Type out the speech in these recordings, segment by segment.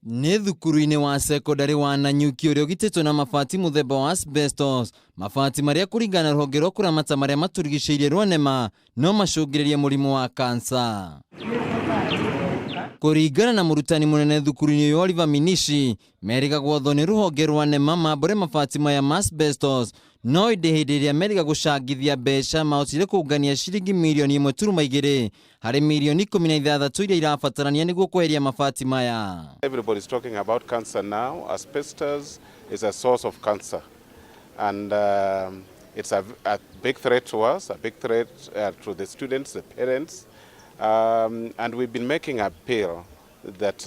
Nĩ thukuru-inĩ wa secondary wa Nanyuki ũrĩa ũgitĩtwo na mabati mũthemba wa asbestos. Mabati marĩa kũringana na rũhonge rwa kũramata marĩa matũrigicĩirie rwa NEMA no macũngĩrĩrie mũrimũ wa kansa. Kũringana na mũrutani mũnene thukuru-inĩ ũyũ Oliver Minishi, merĩgagwo thwo nĩ rũhonge rwa NEMA mambũre mabati maya ma asbestos, no ĩndĩ hĩndĩ ĩrĩa meriga gũcangithia mbeca mahotire kũngania ciringi mirioni 1.2 harĩ mirioni 16 iria irabatarania nĩguo kweheria mabati maya. Everybody is talking about cancer now. Asbestos is a source of cancer, and it's a big threat to us, a big threat to the students, the parents, and we've been making an appeal that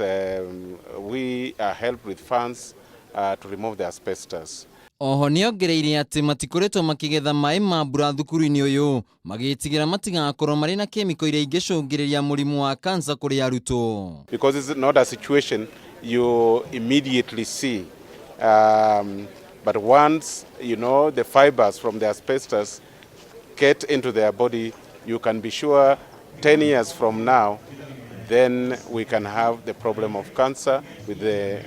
we are helped with funds to remove the asbestos. Oho nĩongereire atĩ matikoretwo makĩgetha maĩ ma mbura thukuru-inĩ ũyũ magĩtigĩra matigakorwo marĩ na kemiko iria ingĩcũngĩrĩria mũrimũ wa kansa kũrĩ arutwo. Because it's not a situation you immediately see, but once the fibers from the asbestos get into their body, you can be sure 10 years from now, then we can have the problem of cancer with the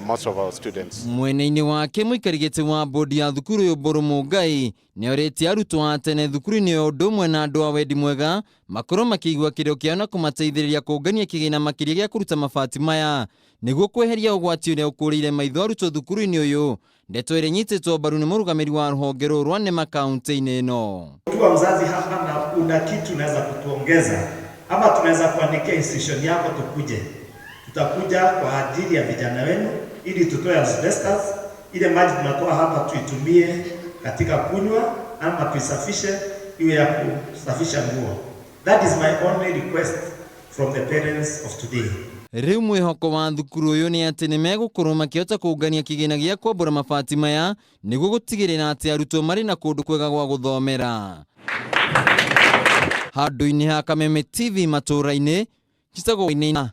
most of our students. Mwena-inĩ wake mũikarĩgĩte wa bodi ya thukuru ũyũ Boro Mũngai nĩorĩtie arutwo a tene thukuru-inĩ ũyũ ũndũ ũmwe na andũ a wendi mwega makorwo makĩigua kĩrĩo kĩao na kũmateithĩrĩria kũngania kĩgĩna makĩria gĩa kũruta mabati maya nĩguo kweheria ũgwati ũrĩa ũkũrĩire maitho arutwo thukuru-inĩ ũyũ. Ndeto ĩrĩa ĩnyitĩtwo mbaru nĩ mũrũgamĩrĩri wa rũhonge rũrũ rwa NEMA kaunti-inĩ ĩno. Ukiwa mzazi hapa na una kitu unaweza kutuongeza ama tunaweza kuandikia institution yako tukuje. Tutakuja kwa ajili ya vijana wenu ili tutoe asbestos, ile maji tunatoa hapa tuitumie katika kunywa ama tuisafishe iwe ya kusafisha nguo. That is my only request from the parents of today. Rĩu mwĩhoko wa thukuru ũyũ nĩ atĩ nĩmegũkorwo makĩhota kũngania kĩgĩna gĩa kwambũra mabati maya nĩguo gũtigĩrĩra atĩ arutwo marĩ na kũndũ kwega gwa gũthomera. Handũ-inĩ ha Kameme TV matũũra-inĩ, njĩtagwo Ina.